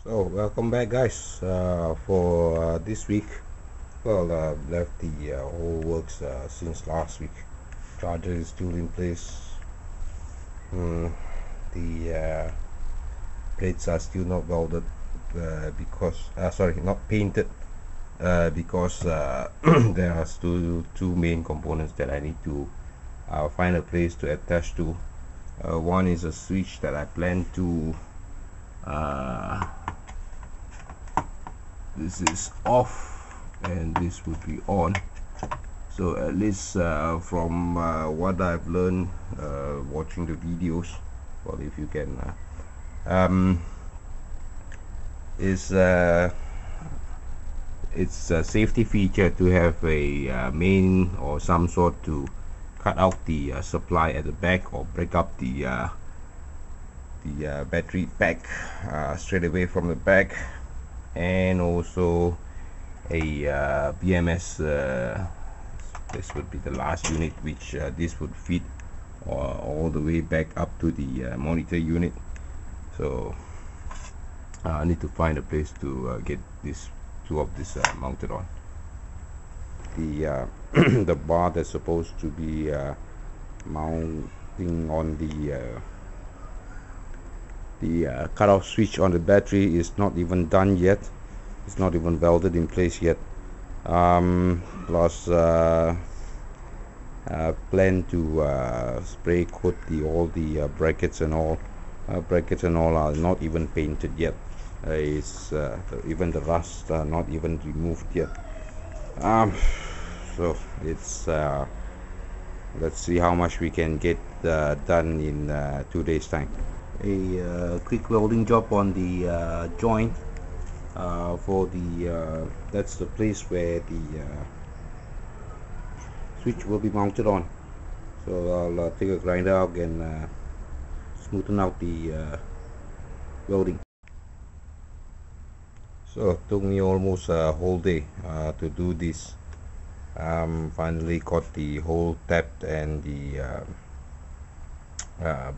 So welcome back, guys. For this week, well, left the whole works since last week. Charger is still in place. The plates are still not welded because sorry, not painted because there are still two main components that I need to find a place to attach to. One is a switch that I plan to this is off and this would be on, so at least from what I've learned watching the videos, well, if you can is it's a safety feature to have a main or some sort to cut out the supply at the back or break up the battery pack straight away from the back, and also a BMS. This would be the last unit, which this would feed all the way back up to the monitor unit. So I need to find a place to get this two of this mounted on. The the bar that's supposed to be mounting on the cutoff switch on the battery is not even done yet. It's not even welded in place yet. Plus plan to spray coat all the brackets and all. Brackets and all are not even painted yet. It's even the rust not even removed yet. So it's let's see how much we can get done in 2 days time. A quick welding job on the joint for the that's the place where the switch will be mounted on. So I'll take a grinder out and smoothen out the welding. So it took me almost a whole day to do this. Finally got the hole tapped and the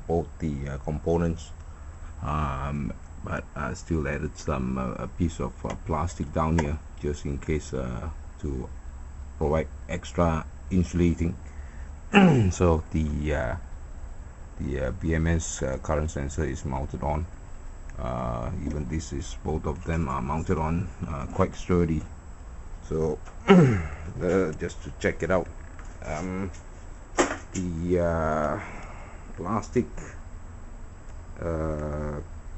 both the components, but I still added some a piece of plastic down here just in case to provide extra insulating. So the BMS current sensor is mounted on. Even this is, both of them are mounted on, quite sturdy. So just to check it out, the plastic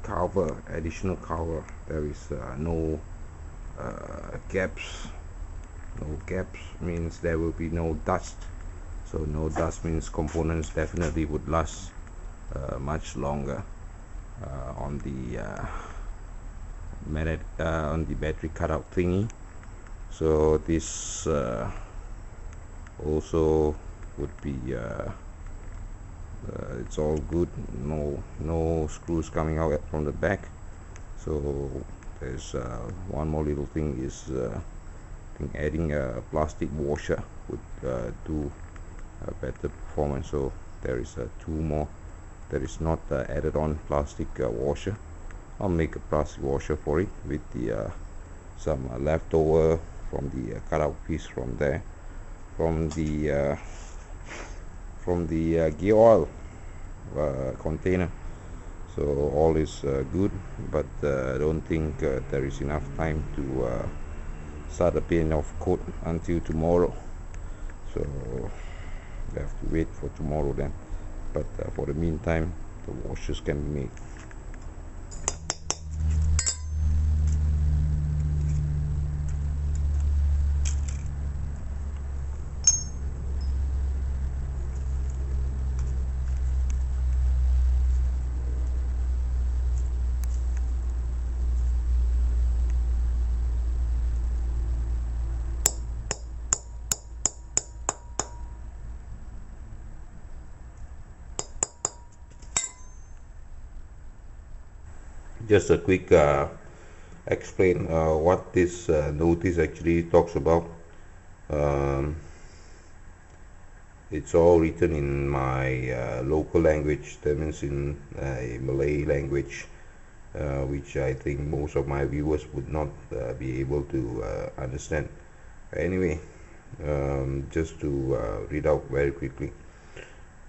cover, additional cover, there is no gaps. No gaps means there will be no dust. So no dust means components definitely would last much longer on the on the battery cutout thingy. So this also would be it's all good, no screws coming out from the back. So there's one more little thing is adding a plastic washer would do a better performance. So there is two more that is not added on plastic washer. I'll make a plastic washer for it with the some leftover from the cutout piece from there, from the gear oil container. So all is good, but I don't think there is enough time to start a paint off coat until tomorrow. So we have to wait for tomorrow then. But for the meantime, the washers can be made. Just a quick explain what this notice actually talks about. It's all written in my local language, that means in Malay language. which I think most of my viewers would not be able to understand. Anyway, just to read out very quickly.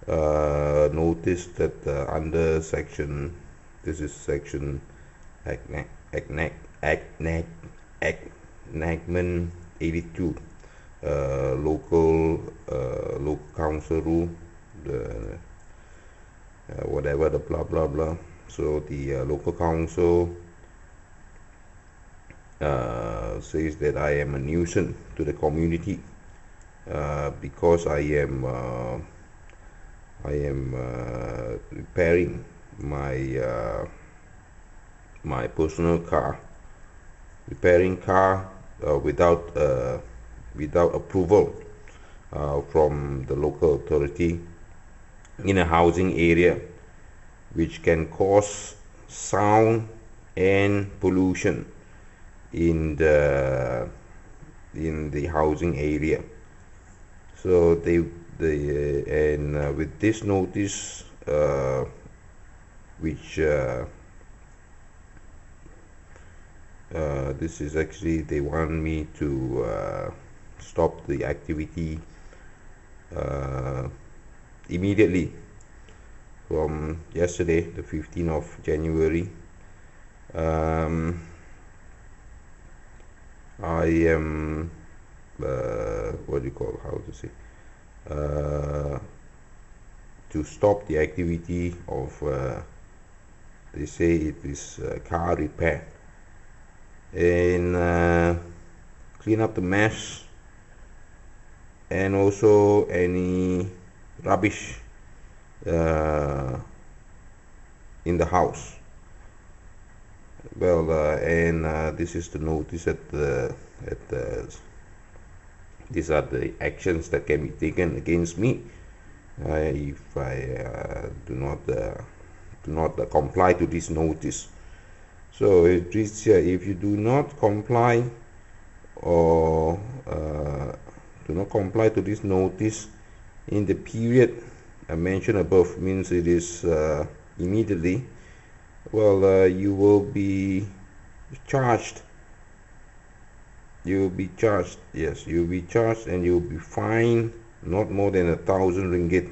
Notice that under section, this is section enactment 82, local council rule, the whatever the blah blah blah. So the local council says that I am a nuisance to the community because I am repairing my my personal car, repairing car without approval from the local authority in a housing area, which can cause sound and pollution in the housing area. So with this notice, which this is actually, they want me to stop the activity immediately from yesterday, the 15th of January. I am what do you call, how to say, to stop the activity of they say it is car repair, and clean up the mess, and also any rubbish in the house. Well, and this is the notice these are the actions that can be taken against me if I do not comply to this notice. So it reads here: if you do not comply or do not comply to this notice in the period I mentioned above, means it is immediately, well, you will be charged. You will be charged. Yes, you will be charged, and you will be fined not more than 1,000 ringgit,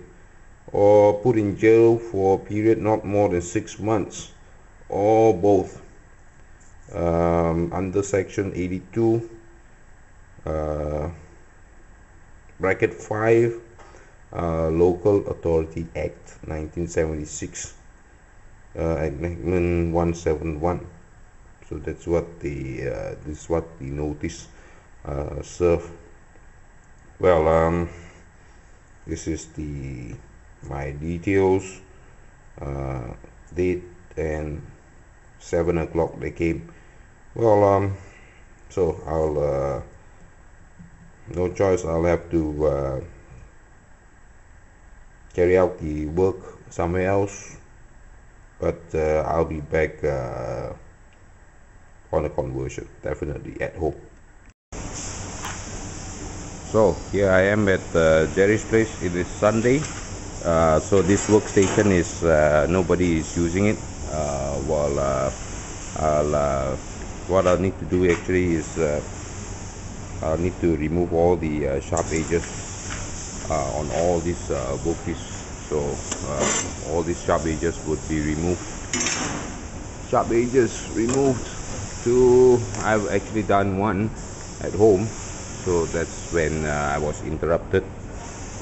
or put in jail for a period not more than 6 months, or both. Under section 82 bracket 5 Local Authority Act 1976, Amendment 171. So that's what this is what the notice serve. Well, this is my details, date, and 7 o'clock they came. Well, so I'll no choice, I'll have to carry out the work somewhere else, but I'll be back on a conversion, definitely at home. So here I am at Jerry's place. It is Sunday, so this workstation is nobody is using it. What I'll need to do actually is I'll need to remove all the sharp edges on all these workpieces. So all these sharp edges would be removed. Sharp edges removed. So I've actually done one at home, so that's when I was interrupted.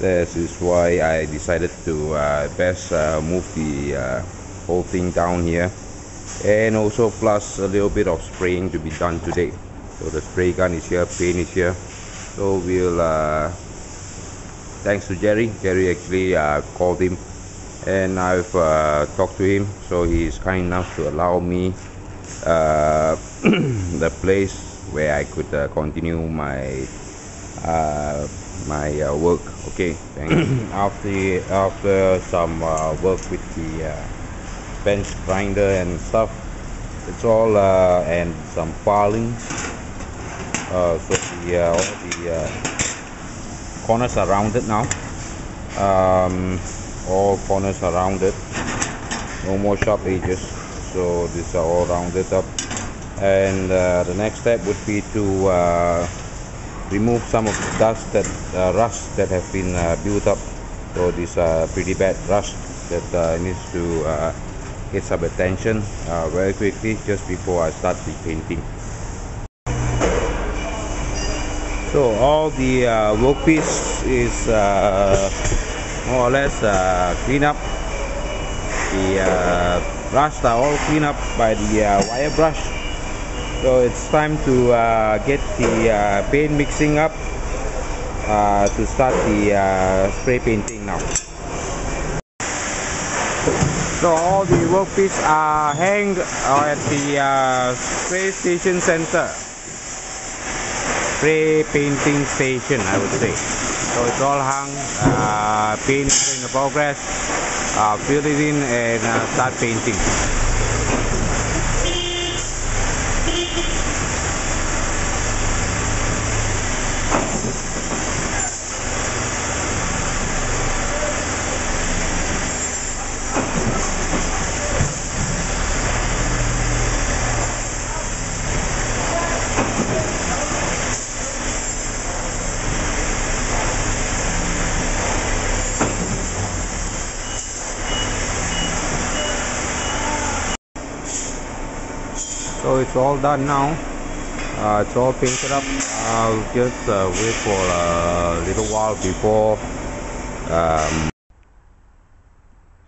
This is why I decided to best move the whole thing down here, and also plus a little bit of spraying to be done today. So the spray gun is here, paint is here. So we'll thanks to Jerry actually called him, and I've talked to him, so he's kind enough to allow me the place where I could continue my work. Okay, thanks. after some work with the bench grinder and stuff, it's all and some filing, so all the corners are rounded now. All corners are rounded, no more sharp edges. so these are all rounded up, and the next step would be to remove some of the dust that rust that have been built up. So these are pretty bad rust that needs to get some attention very quickly just before I start the painting. So all the workpiece is more or less clean up. The rust are all cleaned up by the wire brush. So it's time to get the paint mixing up to start the spray painting now. So all the workpieces are hanged at the spray station center. Spray painting station, I would say. So it's all hung, paint in the progress, fill it in and start painting. So it's all done now. It's all painted up. I'll just wait for a little while before.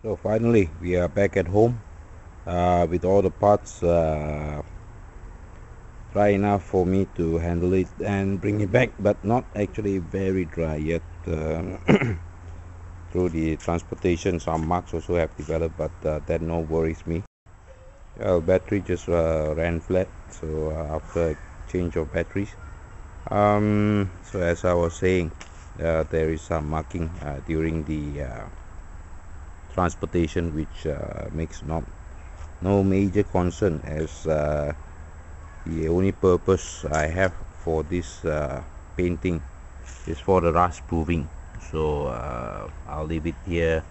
So finally we are back at home with all the parts dry enough for me to handle it and bring it back, but not actually very dry yet. Through the transportation, some marks also have developed, but that no worries me. Battery just ran flat, so after change of batteries. So as I was saying, there is some marking during the transportation, which makes no major concern, as the only purpose I have for this painting is for the rust proofing. So I'll leave it here,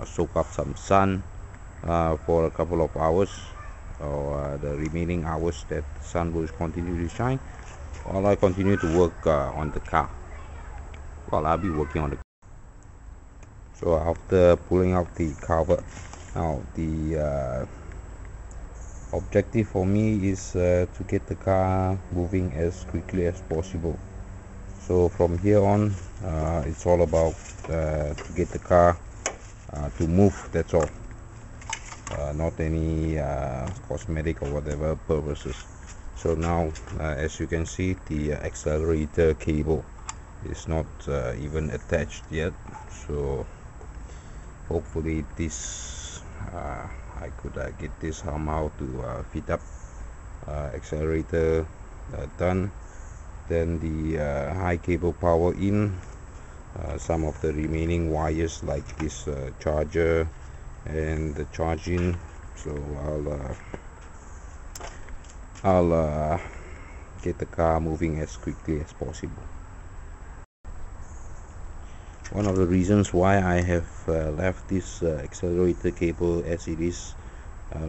soak up some sun for a couple of hours, or the remaining hours that the sun will continue to shine, while I continue to work on the car. Well, I'll be working on the car. So after pulling out the cover, now the objective for me is to get the car moving as quickly as possible. So from here on, it's all about to get the car to move, that's all. Not any cosmetic or whatever purposes. So now as you can see, the accelerator cable is not even attached yet, so hopefully this I could get this somehow to fit up. Accelerator done, then the high cable power in, some of the remaining wires like this charger and the charging. So I'll get the car moving as quickly as possible. One of the reasons why I have left this accelerator cable as it is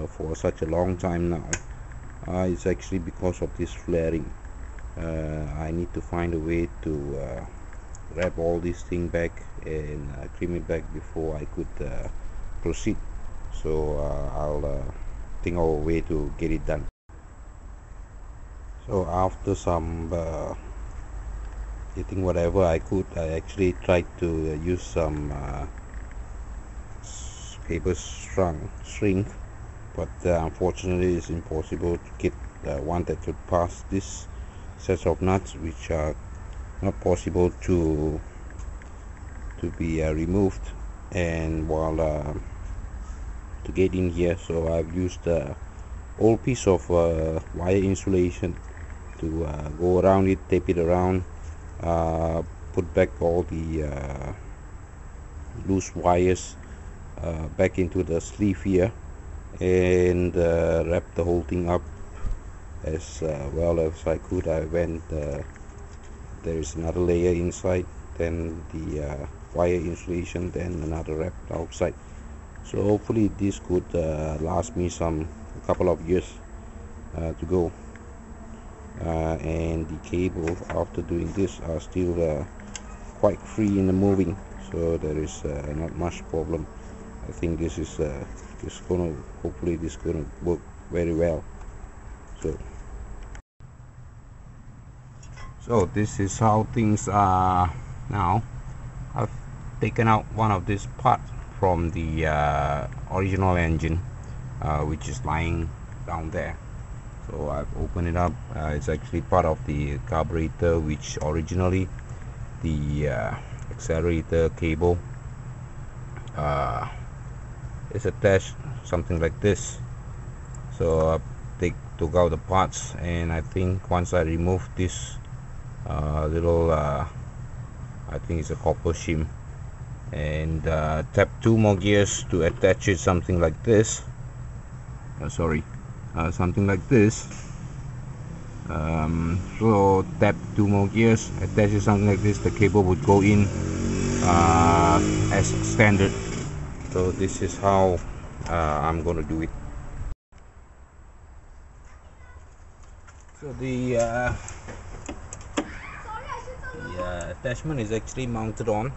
for such a long time now is actually because of this flaring. I need to find a way to wrap all this thing back and trim it back before I could proceed. So I'll think of a way to get it done. So after some getting whatever I could, I actually tried to use some paper shrink, but unfortunately it's impossible to get one that would pass this set of nuts, which are not possible to be removed. And while to get in here, so I've used a old piece of wire insulation to go around it, tape it around, put back all the loose wires back into the sleeve here, and wrap the whole thing up as well as I could. I went there is another layer inside, then the wire insulation, then another wrap outside. So hopefully this could last me a couple of years to go, and the cable after doing this are still quite free in the moving, so there is not much problem. I think this is just gonna, hopefully this gonna work very well. So this is how things are now. I've taken out one of these parts from the original engine, which is lying down there. So I've opened it up. It's actually part of the carburetor, which originally the accelerator cable is attached something like this. So I took out the parts, and I think once I remove this little I think it's a copper shim, and tap 2 more gears to attach it something like this. Something like this. So tap 2 more gears, attach it something like this, the cable would go in as standard. So this is how I'm gonna do it. So the attachment is actually mounted on,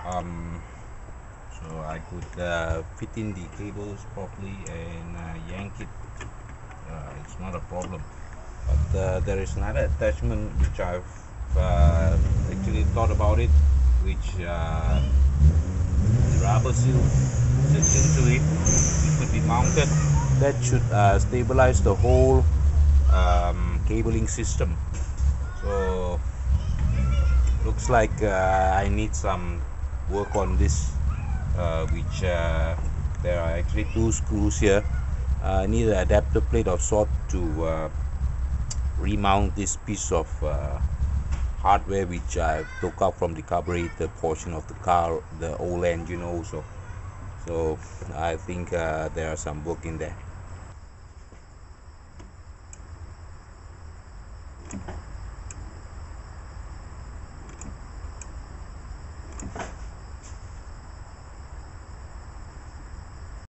so I could fit in the cables properly and yank it. It's not a problem. But there is another attachment which I've actually thought about it, which the rubber seal sits into it. It could be mounted. That should stabilize the whole cabling system. So looks like I need some work on this, which there are actually 2 screws here. I need an adapter plate of sort to remount this piece of hardware which I took out from the carburetor portion of the car, the old engine also. So I think there are some work in there.